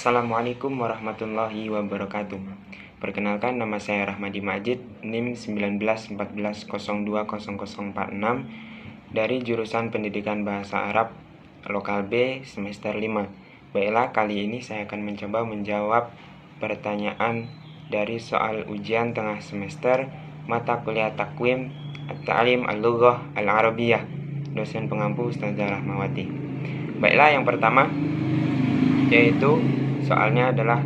Assalamualaikum warahmatullahi wabarakatuh. Perkenalkan, nama saya Rahmadi Majid, NIM 1914020046 dari jurusan Pendidikan Bahasa Arab Lokal B semester 5. Baiklah, kali ini saya akan mencoba menjawab pertanyaan dari soal ujian tengah semester mata kuliah Takwim At-Ta'lim Al-Lughah Al-Arabiyah, dosen pengampu Ustazah Rahmawati. Baiklah, yang pertama yaitu soalnya adalah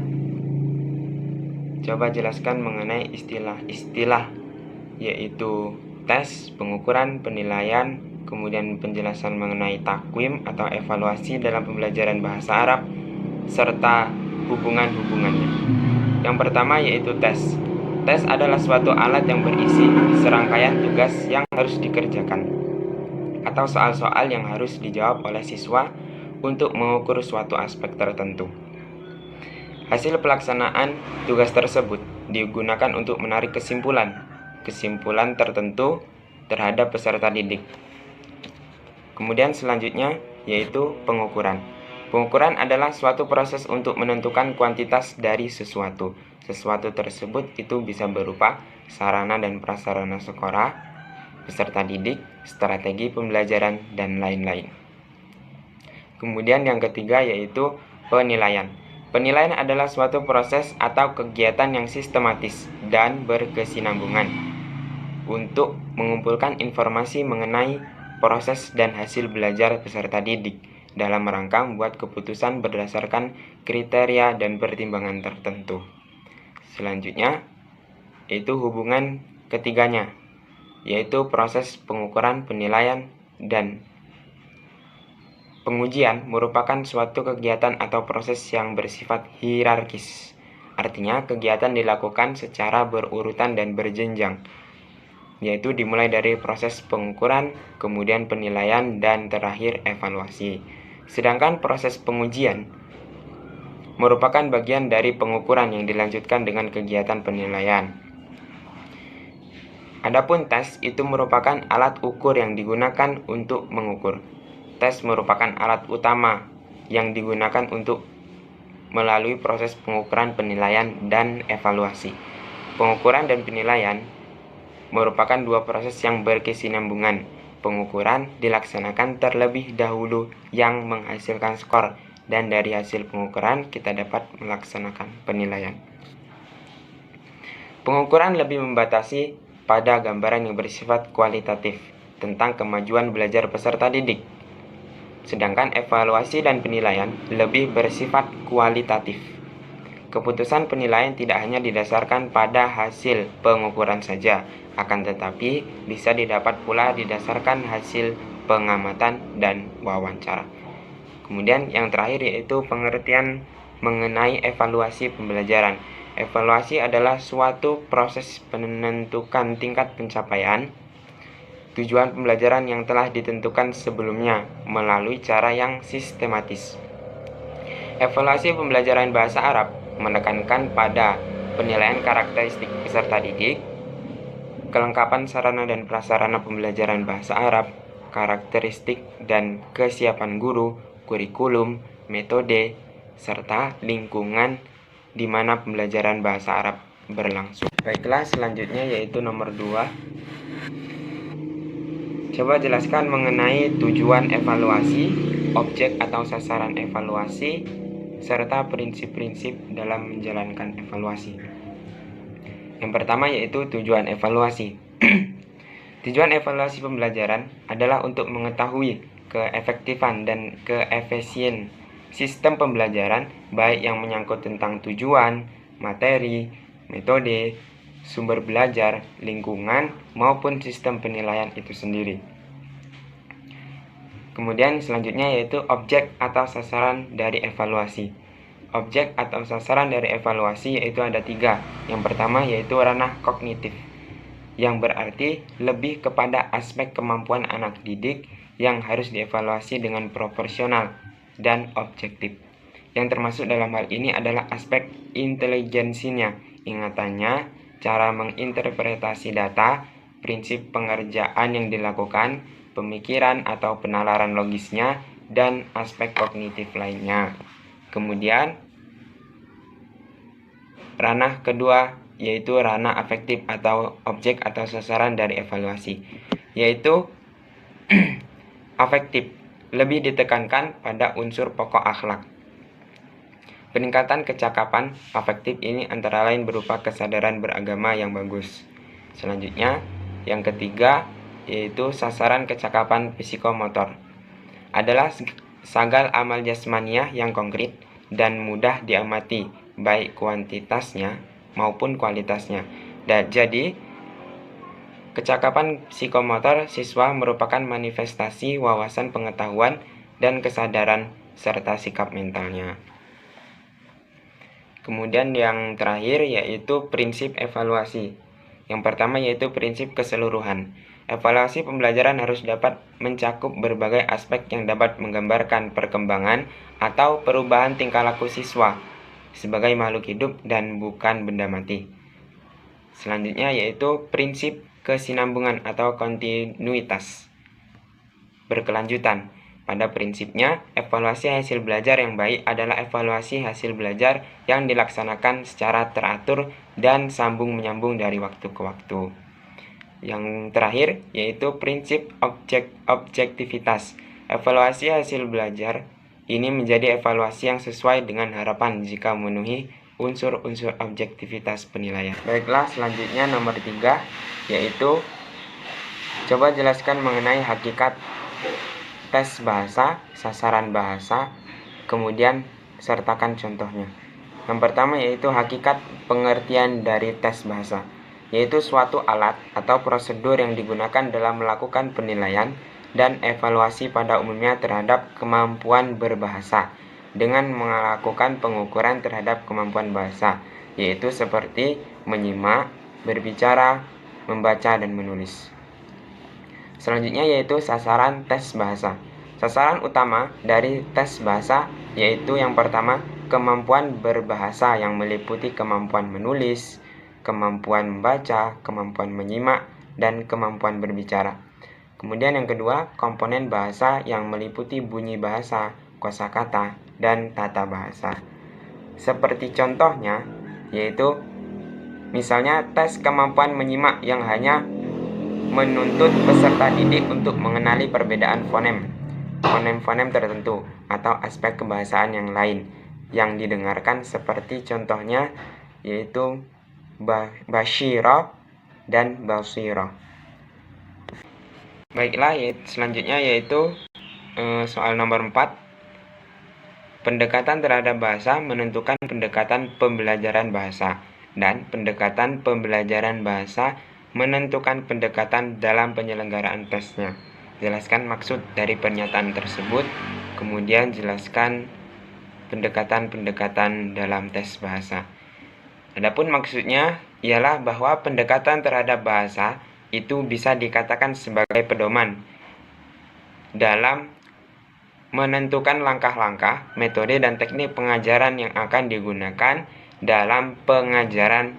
coba jelaskan mengenai istilah-istilah, yaitu tes, pengukuran, penilaian, kemudian penjelasan mengenai takwim atau evaluasi dalam pembelajaran bahasa Arab, serta hubungan-hubungannya. Yang pertama yaitu tes. Tes adalah suatu alat yang berisi serangkaian tugas yang harus dikerjakan atau soal-soal yang harus dijawab oleh siswa untuk mengukur suatu aspek tertentu. Hasil pelaksanaan tugas tersebut digunakan untuk menarik kesimpulan tertentu terhadap peserta didik. Kemudian selanjutnya yaitu pengukuran. Pengukuran adalah suatu proses untuk menentukan kuantitas dari sesuatu. Sesuatu tersebut itu bisa berupa sarana dan prasarana sekolah, peserta didik, strategi pembelajaran, dan lain-lain. Kemudian yang ketiga yaitu penilaian. Penilaian adalah suatu proses atau kegiatan yang sistematis dan berkesinambungan untuk mengumpulkan informasi mengenai proses dan hasil belajar peserta didik dalam rangka membuat keputusan berdasarkan kriteria dan pertimbangan tertentu. Selanjutnya yaitu hubungan ketiganya, yaitu proses pengukuran, penilaian, dan pengujian merupakan suatu kegiatan atau proses yang bersifat hierarkis. Artinya, kegiatan dilakukan secara berurutan dan berjenjang, yaitu dimulai dari proses pengukuran, kemudian penilaian, dan terakhir evaluasi. Sedangkan proses pengujian merupakan bagian dari pengukuran yang dilanjutkan dengan kegiatan penilaian. Adapun tes itu merupakan alat ukur yang digunakan untuk mengukur. Tes merupakan alat utama yang digunakan untuk melalui proses pengukuran, penilaian, dan evaluasi. Pengukuran dan penilaian merupakan dua proses yang berkesinambungan. Pengukuran dilaksanakan terlebih dahulu yang menghasilkan skor, dan dari hasil pengukuran kita dapat melaksanakan penilaian. Pengukuran lebih membatasi pada gambaran yang bersifat kualitatif tentang kemajuan belajar peserta didik. Sedangkan evaluasi dan penilaian lebih bersifat kualitatif. Keputusan penilaian tidak hanya didasarkan pada hasil pengukuran saja, akan tetapi bisa didapat pula didasarkan hasil pengamatan dan wawancara. Kemudian yang terakhir yaitu pengertian mengenai evaluasi pembelajaran. Evaluasi adalah suatu proses penentukan tingkat pencapaian tujuan pembelajaran yang telah ditentukan sebelumnya melalui cara yang sistematis. Evaluasi pembelajaran bahasa Arab menekankan pada penilaian karakteristik peserta didik, kelengkapan sarana dan prasarana pembelajaran bahasa Arab, karakteristik dan kesiapan guru, kurikulum, metode, serta lingkungan di mana pembelajaran bahasa Arab berlangsung. Baiklah, selanjutnya yaitu nomor 2. Coba jelaskan mengenai tujuan evaluasi, objek atau sasaran evaluasi, serta prinsip-prinsip dalam menjalankan evaluasi. Yang pertama yaitu tujuan evaluasi. Tujuan evaluasi pembelajaran adalah untuk mengetahui keefektifan dan keefisien sistem pembelajaran, baik yang menyangkut tentang tujuan, materi, metode, sumber belajar, lingkungan, maupun sistem penilaian itu sendiri. Kemudian selanjutnya yaitu objek atau sasaran dari evaluasi. Objek atau sasaran dari evaluasi yaitu ada 3. Yang pertama yaitu ranah kognitif, yang berarti lebih kepada aspek kemampuan anak didik yang harus dievaluasi dengan proporsional dan objektif. Yang termasuk dalam hal ini adalah aspek intelijensinya, ingatannya, cara menginterpretasi data, prinsip pengerjaan yang dilakukan, pemikiran atau penalaran logisnya, dan aspek kognitif lainnya. Kemudian ranah kedua yaitu ranah afektif atau objek atau sasaran dari evaluasi, yaitu afektif lebih ditekankan pada unsur pokok akhlak. Peningkatan kecakapan afektif ini antara lain berupa kesadaran beragama yang bagus. Selanjutnya, yang ketiga yaitu sasaran kecakapan psikomotor. Adalah sagal amal jasmaniah yang konkret dan mudah diamati, baik kuantitasnya maupun kualitasnya. Dan jadi, kecakapan psikomotor siswa merupakan manifestasi wawasan pengetahuan dan kesadaran serta sikap mentalnya. Kemudian yang terakhir yaitu prinsip evaluasi. Yang pertama yaitu prinsip keseluruhan. Evaluasi pembelajaran harus dapat mencakup berbagai aspek yang dapat menggambarkan perkembangan atau perubahan tingkah laku siswa sebagai makhluk hidup dan bukan benda mati. Selanjutnya yaitu prinsip kesinambungan atau kontinuitas berkelanjutan. Pada prinsipnya, evaluasi hasil belajar yang baik adalah evaluasi hasil belajar yang dilaksanakan secara teratur dan sambung menyambung dari waktu ke waktu. Yang terakhir yaitu prinsip objektivitas. Evaluasi hasil belajar ini menjadi evaluasi yang sesuai dengan harapan jika memenuhi unsur-unsur objektivitas penilaian. Baiklah, selanjutnya nomor 3 yaitu coba jelaskan mengenai hakikat tes bahasa, sasaran bahasa, kemudian sertakan contohnya. Yang pertama yaitu hakikat pengertian dari tes bahasa, yaitu suatu alat atau prosedur yang digunakan dalam melakukan penilaian dan evaluasi pada umumnya terhadap kemampuan berbahasa dengan melakukan pengukuran terhadap kemampuan bahasa, yaitu seperti menyimak, berbicara, membaca, dan menulis. Selanjutnya yaitu sasaran tes bahasa. Sasaran utama dari tes bahasa yaitu yang pertama kemampuan berbahasa yang meliputi kemampuan menulis, kemampuan membaca, kemampuan menyimak, dan kemampuan berbicara. Kemudian yang kedua komponen bahasa yang meliputi bunyi bahasa, kosakata, dan tata bahasa. Seperti contohnya yaitu misalnya tes kemampuan menyimak yang hanya menuntut peserta didik untuk mengenali perbedaan fonem tertentu atau aspek kebahasaan yang lain yang didengarkan, seperti contohnya yaitu basyirah dan basirah. Baiklah, selanjutnya yaitu soal nomor 4. Pendekatan terhadap bahasa menentukan pendekatan pembelajaran bahasa, dan pendekatan pembelajaran bahasa menentukan pendekatan dalam penyelenggaraan tesnya. Jelaskan maksud dari pernyataan tersebut, kemudian jelaskan pendekatan-pendekatan dalam tes bahasa. Adapun maksudnya ialah bahwa pendekatan terhadap bahasa itu bisa dikatakan sebagai pedoman dalam menentukan langkah-langkah, metode, dan teknik pengajaran yang akan digunakan dalam pembelajaran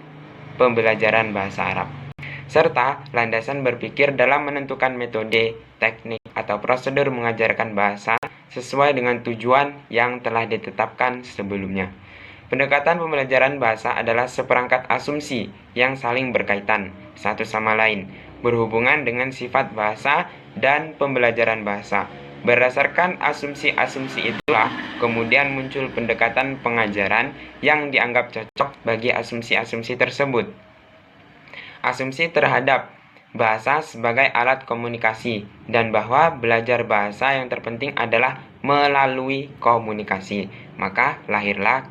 bahasa Arab, serta landasan berpikir dalam menentukan metode, teknik, atau prosedur mengajarkan bahasa sesuai dengan tujuan yang telah ditetapkan sebelumnya. Pendekatan pembelajaran bahasa adalah seperangkat asumsi yang saling berkaitan satu sama lain, berhubungan dengan sifat bahasa dan pembelajaran bahasa. Berdasarkan asumsi-asumsi itulah kemudian muncul pendekatan pengajaran yang dianggap cocok bagi asumsi-asumsi tersebut. Asumsi terhadap bahasa sebagai alat komunikasi, dan bahwa belajar bahasa yang terpenting adalah melalui komunikasi. Maka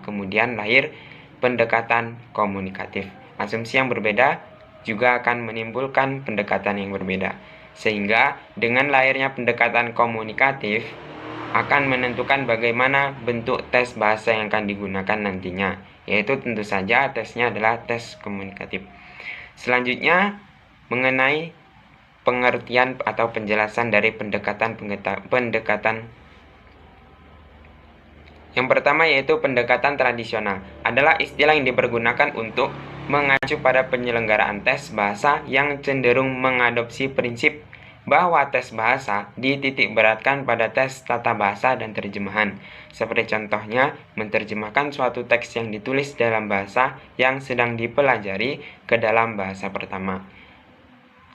kemudian lahir pendekatan komunikatif. Asumsi yang berbeda juga akan menimbulkan pendekatan yang berbeda. Sehingga dengan lahirnya pendekatan komunikatif akan menentukan bagaimana bentuk tes bahasa yang akan digunakan nantinya, yaitu tentu saja tesnya adalah tes komunikatif. Selanjutnya mengenai pengertian atau penjelasan dari pendekatan. Yang pertama yaitu pendekatan tradisional adalah istilah yang dipergunakan untuk mengacu pada penyelenggaraan tes bahasa yang cenderung mengadopsi prinsip bahwa tes bahasa dititik beratkan pada tes tata bahasa dan terjemahan. Seperti contohnya, menerjemahkan suatu teks yang ditulis dalam bahasa yang sedang dipelajari ke dalam bahasa pertama.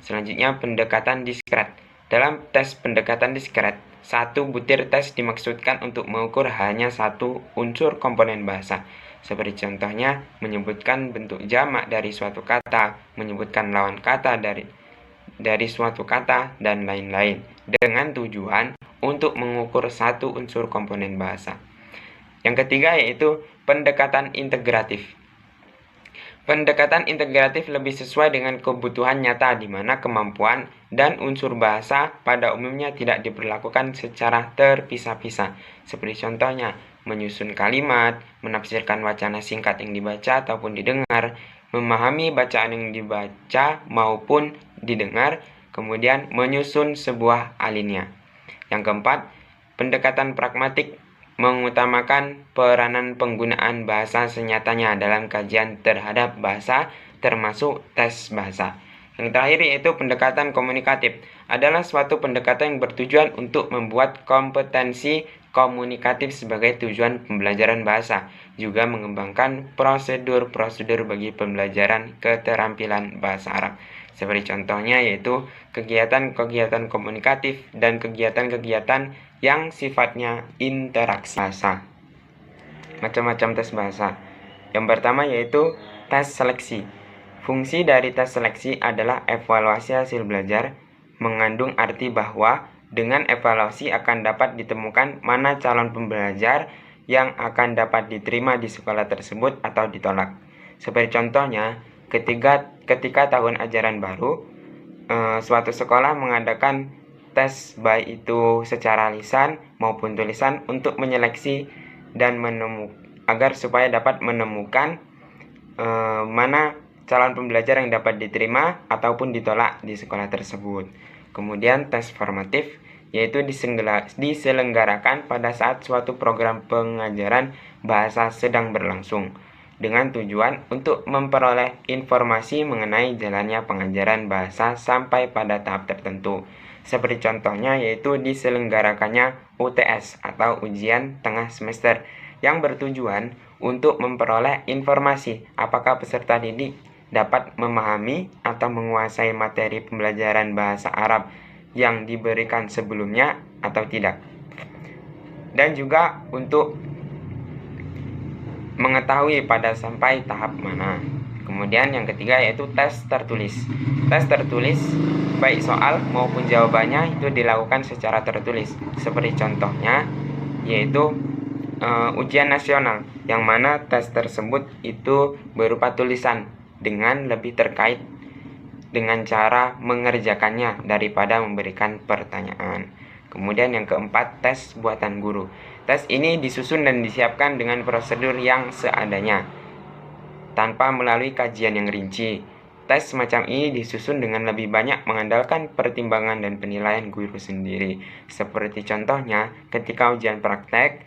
Selanjutnya, pendekatan diskret. Dalam tes pendekatan diskret, satu butir tes dimaksudkan untuk mengukur hanya satu unsur komponen bahasa. Seperti contohnya, menyebutkan bentuk jamak dari suatu kata, menyebutkan lawan kata dari suatu kata, dan lain-lain, dengan tujuan untuk mengukur satu unsur komponen bahasa. Yang ketiga yaitu pendekatan integratif. Pendekatan integratif lebih sesuai dengan kebutuhan nyata di mana kemampuan dan unsur bahasa pada umumnya tidak diperlakukan secara terpisah-pisah. Seperti contohnya, menyusun kalimat, menafsirkan wacana singkat yang dibaca ataupun didengar, memahami bacaan yang dibaca maupun didengar, kemudian menyusun sebuah alinea. Yang keempat, pendekatan pragmatik mengutamakan peranan penggunaan bahasa senyatanya dalam kajian terhadap bahasa, termasuk tes bahasa. Yang terakhir yaitu pendekatan komunikatif, adalah suatu pendekatan yang bertujuan untuk membuat kompetensi komunikatif sebagai tujuan pembelajaran bahasa, juga mengembangkan prosedur-prosedur bagi pembelajaran keterampilan bahasa Arab. Seperti contohnya yaitu kegiatan-kegiatan komunikatif dan kegiatan-kegiatan yang sifatnya interaksi bahasa. Macam-macam tes bahasa. Yang pertama yaitu tes seleksi. Fungsi dari tes seleksi adalah evaluasi hasil belajar, mengandung arti bahwa dengan evaluasi akan dapat ditemukan mana calon pembelajar yang akan dapat diterima di sekolah tersebut atau ditolak. Seperti contohnya, ketika tahun ajaran baru, suatu sekolah mengadakan tes baik itu secara lisan maupun tulisan untuk menyeleksi dan agar supaya dapat menemukan mana calon pembelajar yang dapat diterima ataupun ditolak di sekolah tersebut. Kemudian tes formatif yaitu diselenggarakan pada saat suatu program pengajaran bahasa sedang berlangsung, dengan tujuan untuk memperoleh informasi mengenai jalannya pengajaran bahasa sampai pada tahap tertentu. Seperti contohnya yaitu diselenggarakannya UTS atau ujian tengah semester, yang bertujuan untuk memperoleh informasi apakah peserta didik dapat memahami atau menguasai materi pembelajaran bahasa Arab yang diberikan sebelumnya atau tidak. Dan juga untuk mengetahui pada sampai tahap mana. Kemudian yang ketiga yaitu tes tertulis. Tes tertulis baik soal maupun jawabannya itu dilakukan secara tertulis. Seperti contohnya yaitu ujian nasional, yang mana tes tersebut itu berupa tulisan dengan lebih terkait dengan cara mengerjakannya daripada memberikan pertanyaan. Kemudian yang keempat, tes buatan guru. Tes ini disusun dan disiapkan dengan prosedur yang seadanya, tanpa melalui kajian yang rinci. Tes semacam ini disusun dengan lebih banyak mengandalkan pertimbangan dan penilaian guru sendiri. Seperti contohnya, ketika ujian praktek,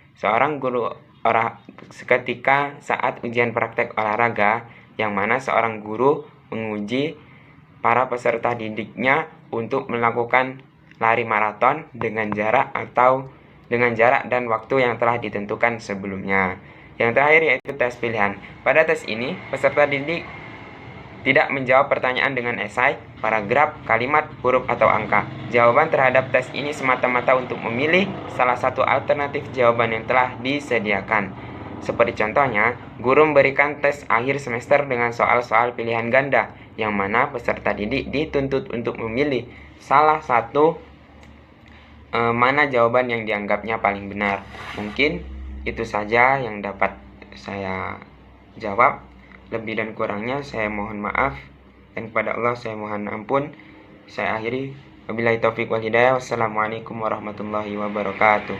ketika saat ujian praktek olahraga, yang mana seorang guru menguji para peserta didiknya untuk melakukan lari maraton dengan jarak dan waktu yang telah ditentukan sebelumnya. Yang terakhir yaitu tes pilihan. Pada tes ini, peserta didik tidak menjawab pertanyaan dengan esai, paragraf, kalimat, huruf, atau angka. Jawaban terhadap tes ini semata-mata untuk memilih salah satu alternatif jawaban yang telah disediakan. Seperti contohnya, guru memberikan tes akhir semester dengan soal-soal pilihan ganda, yang mana peserta didik dituntut untuk memilih salah satu mana jawaban yang dianggapnya paling benar. Mungkin itu saja yang dapat saya jawab. Lebih dan kurangnya saya mohon maaf, dan kepada Allah saya mohon ampun. Saya akhiri. Wabillahi taufiq wal hidayah. Wassalamualaikum warahmatullahi wabarakatuh.